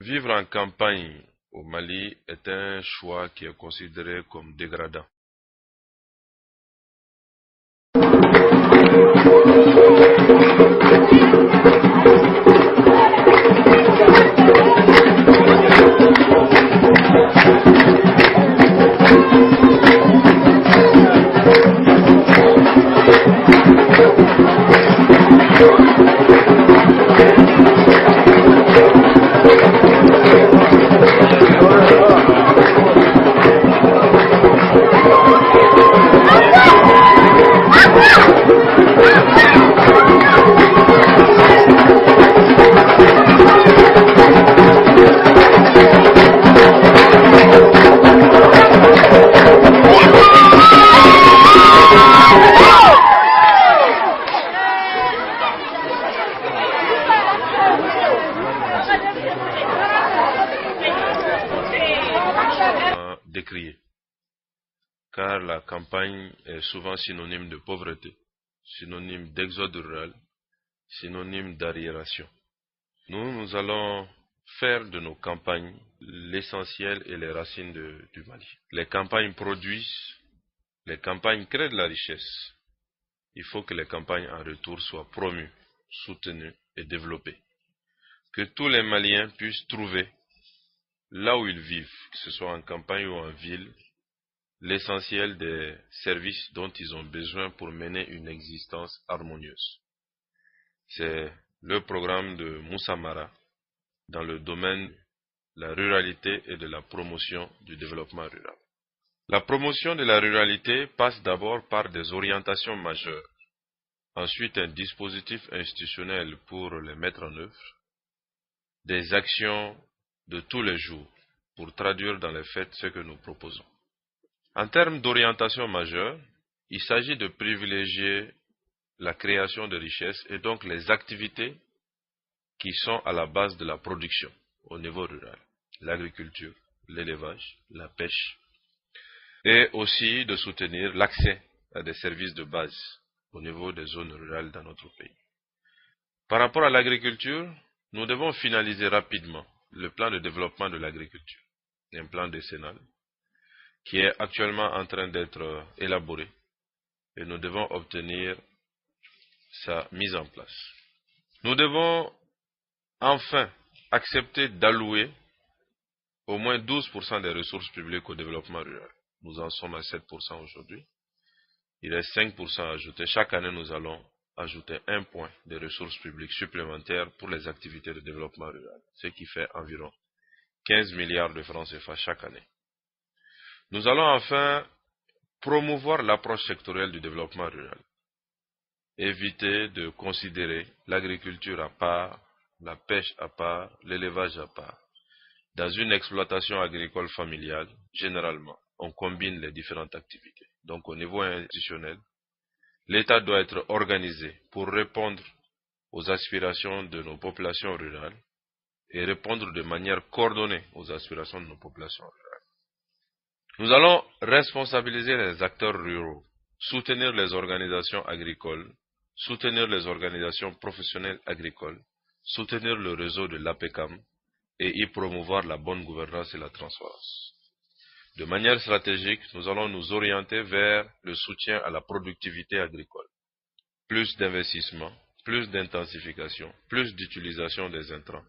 Vivre en campagne au Mali est un choix qui est considéré comme dégradant. Décrié, car la campagne est souvent synonyme de pauvreté, synonyme d'exode rural, synonyme d'arriération. Nous allons faire de nos campagnes l'essentiel et les racines du Mali. Les campagnes produisent, les campagnes créent de la richesse. Il faut que les campagnes en retour soient promues, soutenues et développées. Que tous les Maliens puissent trouver, là où ils vivent, que ce soit en campagne ou en ville, l'essentiel des services dont ils ont besoin pour mener une existence harmonieuse. C'est le programme de Moussa Mara dans le domaine de la ruralité et de la promotion du développement rural. La promotion de la ruralité passe d'abord par des orientations majeures, ensuite un dispositif institutionnel pour les mettre en œuvre, des actions de tous les jours pour traduire dans les faits ce que nous proposons. En termes d'orientation majeure, il s'agit de privilégier la création de richesses et donc les activités qui sont à la base de la production au niveau rural, l'agriculture, l'élevage, la pêche, et aussi de soutenir l'accès à des services de base au niveau des zones rurales dans notre pays. Par rapport à l'agriculture, nous devons finaliser rapidement le plan de développement de l'agriculture, un plan décennal qui est actuellement en train d'être élaboré et nous devons obtenir sa mise en place. Nous devons enfin accepter d'allouer au moins 12% des ressources publiques au développement rural. Nous en sommes à 7% aujourd'hui. Il reste 5% à ajouter. Chaque année, nous allons ajouter 1 point de ressources publiques supplémentaires pour les activités de développement rural, ce qui fait environ 15 milliards de francs CFA chaque année. Nous allons enfin promouvoir l'approche sectorielle du développement rural. Éviter de considérer l'agriculture à part, la pêche à part, l'élevage à part. Dans une exploitation agricole familiale, généralement, on combine les différentes activités. Donc au niveau institutionnel, l'État doit être organisé pour répondre aux aspirations de nos populations rurales et répondre de manière coordonnée aux aspirations de nos populations rurales. Nous allons responsabiliser les acteurs ruraux, soutenir les organisations agricoles, soutenir les organisations professionnelles agricoles, soutenir le réseau de l'APECAM et y promouvoir la bonne gouvernance et la transparence. De manière stratégique, nous allons nous orienter vers le soutien à la productivité agricole. Plus d'investissement, plus d'intensification, plus d'utilisation des intrants.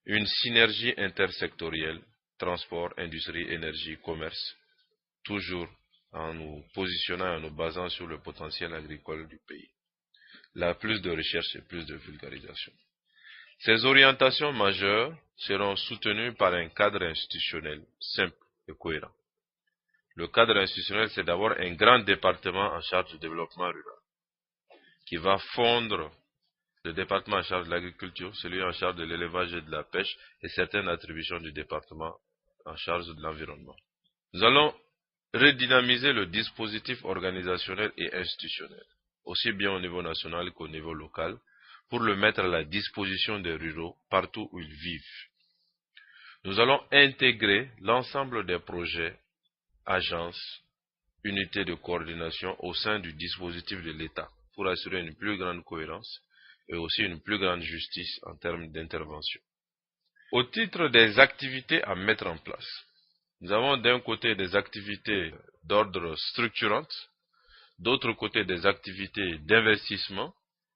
Une synergie intersectorielle, transport, industrie, énergie, commerce, toujours en nous positionnant et en nous basant sur le potentiel agricole du pays. Là, plus de recherche et plus de vulgarisation. Ces orientations majeures seront soutenues par un cadre institutionnel simple et cohérent. Le cadre institutionnel, c'est d'abord un grand département en charge du développement rural, qui va fondre le département en charge de l'agriculture, celui en charge de l'élevage et de la pêche, et certaines attributions du département en charge de l'environnement. Nous allons redynamiser le dispositif organisationnel et institutionnel, aussi bien au niveau national qu'au niveau local, pour le mettre à la disposition des ruraux partout où ils vivent. Nous allons intégrer l'ensemble des projets, agences, unités de coordination au sein du dispositif de l'État pour assurer une plus grande cohérence et aussi une plus grande justice en termes d'intervention. Au titre des activités à mettre en place, nous avons d'un côté des activités d'ordre structurante, d'autre côté des activités d'investissement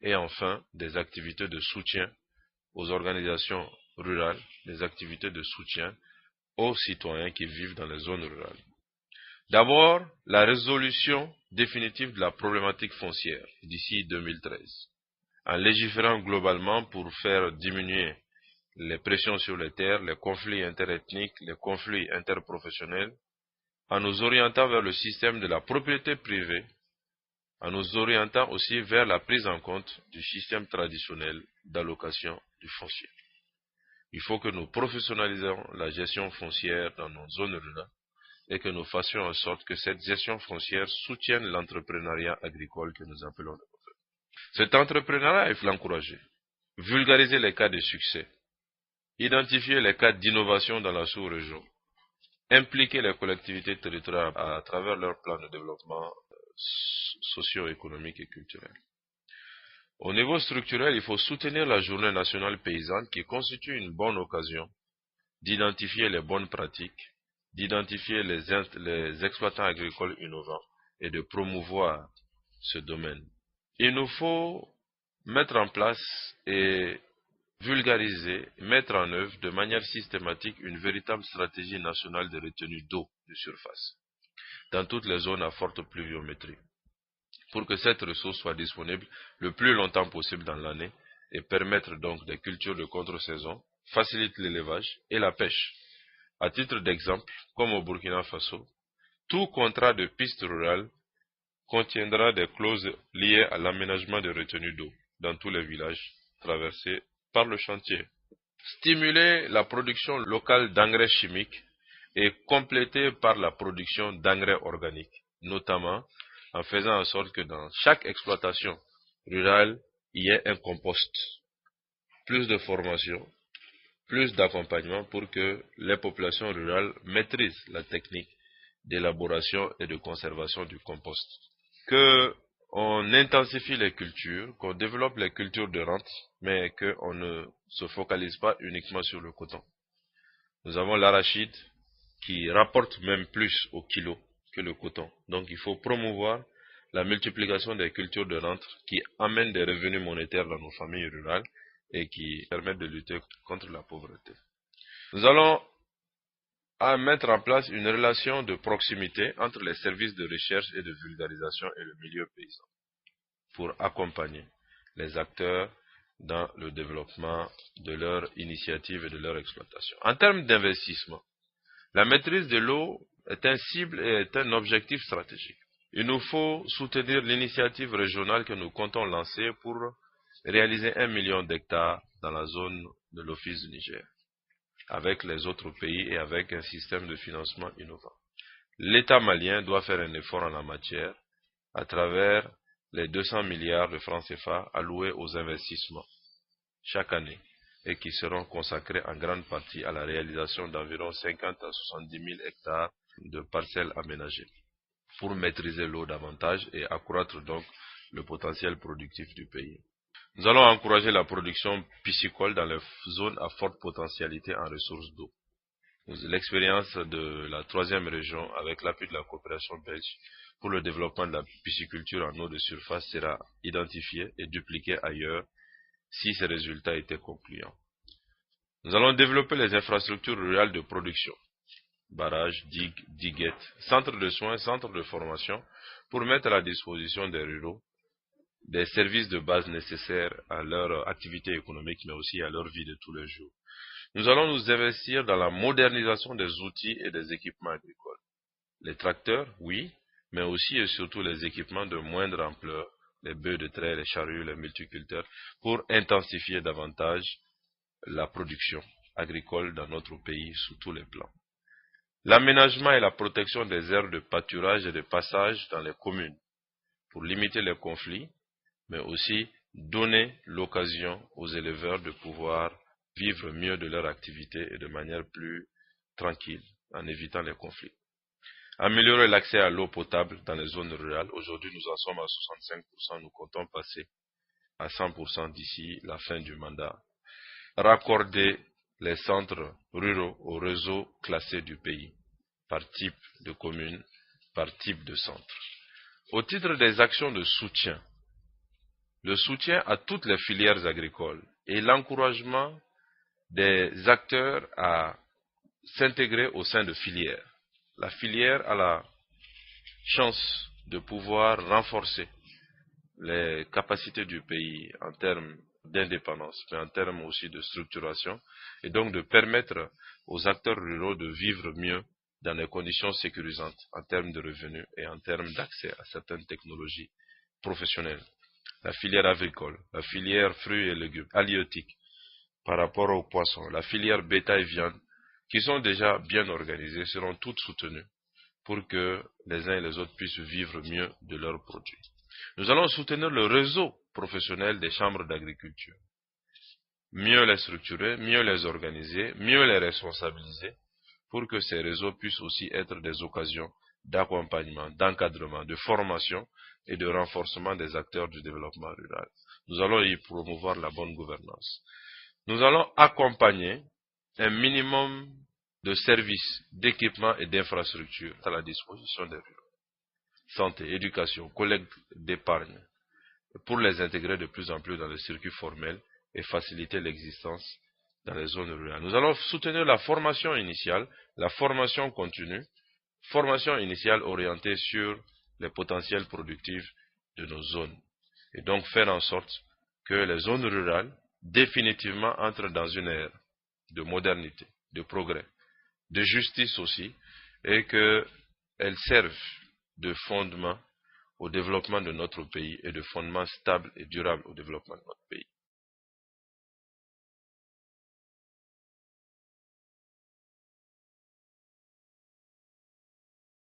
et enfin des activités de soutien aux organisations rurales, des activités de soutien aux citoyens qui vivent dans les zones rurales. D'abord, la résolution définitive de la problématique foncière d'ici 2013, en légiférant globalement pour faire diminuer les pressions sur les terres, les conflits interethniques, les conflits interprofessionnels, en nous orientant vers le système de la propriété privée, en nous orientant aussi vers la prise en compte du système traditionnel d'allocation du foncier. Il faut que nous professionnalisions la gestion foncière dans nos zones rurales et que nous fassions en sorte que cette gestion foncière soutienne l'entrepreneuriat agricole que nous appelons. Cet entrepreneuriat, il faut l'encourager, vulgariser les cas de succès, identifier les cas d'innovation dans la sous-région, impliquer les collectivités territoriales à travers leurs plans de développement socio-économique et culturel. Au niveau structurel, il faut soutenir la journée nationale paysanne qui constitue une bonne occasion d'identifier les bonnes pratiques, d'identifier les exploitants agricoles innovants et de promouvoir ce domaine. Il nous faut mettre en place et vulgariser, mettre en œuvre de manière systématique une véritable stratégie nationale de retenue d'eau de surface dans toutes les zones à forte pluviométrie, pour que cette ressource soit disponible le plus longtemps possible dans l'année et permettre donc des cultures de contre-saison, facilite l'élevage et la pêche. À titre d'exemple, comme au Burkina Faso, tout contrat de piste rurale contiendra des clauses liées à l'aménagement de retenues d'eau dans tous les villages traversés par le chantier. Stimuler la production locale d'engrais chimiques et compléter par la production d'engrais organiques, notamment en faisant en sorte que dans chaque exploitation rurale, il y ait un compost. Plus de formation, plus d'accompagnement pour que les populations rurales maîtrisent la technique d'élaboration et de conservation du compost. Qu'on intensifie les cultures, qu'on développe les cultures de rente, mais qu'on ne se focalise pas uniquement sur le coton. Nous avons l'arachide qui rapporte même plus au kilo que le coton. Donc il faut promouvoir la multiplication des cultures de rente qui amènent des revenus monétaires dans nos familles rurales et qui permettent de lutter contre la pauvreté. Nous allons mettre en place une relation de proximité entre les services de recherche et de vulgarisation et le milieu paysan pour accompagner les acteurs dans le développement de leur initiative et de leur exploitation. En termes d'investissement, la maîtrise de l'eau est un cible et est un objectif stratégique. Il nous faut soutenir l'initiative régionale que nous comptons lancer pour réaliser 1 million d'hectares dans la zone de l'Office du Niger, avec les autres pays et avec un système de financement innovant. L'État malien doit faire un effort en la matière à travers les 200 milliards de francs CFA alloués aux investissements chaque année et qui seront consacrés en grande partie à la réalisation d'environ 50 à 70 000 hectares de parcelles aménagées pour maîtriser l'eau davantage et accroître donc le potentiel productif du pays. Nous allons encourager la production piscicole dans les zones à forte potentialité en ressources d'eau. L'expérience de la 3e région avec l'appui de la coopération belge pour le développement de la pisciculture en eau de surface sera identifiée et dupliquée ailleurs si ces résultats étaient concluants. Nous allons développer les infrastructures rurales de production, barrages, digues, diguettes, centres de soins, centres de formation, pour mettre à la disposition des ruraux des services de base nécessaires à leur activité économique, mais aussi à leur vie de tous les jours. Nous allons nous investir dans la modernisation des outils et des équipements agricoles. Les tracteurs, oui, mais aussi et surtout les équipements de moindre ampleur, les bœufs de trait, les charrues, les multiculteurs, pour intensifier davantage la production agricole dans notre pays sous tous les plans. L'aménagement et la protection des aires de pâturage et de passage dans les communes, pour limiter les conflits, mais aussi donner l'occasion aux éleveurs de pouvoir vivre mieux de leur activité et de manière plus tranquille, en évitant les conflits. Améliorer l'accès à l'eau potable dans les zones rurales. Aujourd'hui, nous en sommes à 65%, nous comptons passer à 100% d'ici la fin du mandat. Raccorder les centres ruraux au réseau classé du pays, par type de commune, par type de centre. Au titre des actions de soutien, le soutien à toutes les filières agricoles et l'encouragement des acteurs à s'intégrer au sein de filières. La filière a la chance de pouvoir renforcer les capacités du pays en termes d'indépendance, mais en termes aussi de structuration, et donc de permettre aux acteurs ruraux de vivre mieux dans des conditions sécurisantes en termes de revenus et en termes d'accès à certaines technologies professionnelles. La filière agricole, la filière fruits et légumes, halieutique, par rapport aux poissons, la filière bétail-viande, qui sont déjà bien organisées, seront toutes soutenues pour que les uns et les autres puissent vivre mieux de leurs produits. Nous allons soutenir le réseau professionnel des chambres d'agriculture. Mieux les structurer, mieux les organiser, mieux les responsabiliser, pour que ces réseaux puissent aussi être des occasions d'accompagnement, d'encadrement, de formation et de renforcement des acteurs du développement rural. Nous allons y promouvoir la bonne gouvernance. Nous allons accompagner un minimum de services, d'équipements et d'infrastructures à la disposition des ruraux. Santé, éducation, collecte d'épargne, pour les intégrer de plus en plus dans le circuit formel et faciliter l'existence dans les zones rurales. Nous allons soutenir la formation initiale, la formation continue, formation initiale orientée sur les potentiels productifs de nos zones. Et donc faire en sorte que les zones rurales définitivement entrent dans une ère de modernité, de progrès, de justice aussi, et qu'elles servent de fondement au développement de notre pays et de fondement stable et durable au développement de notre pays.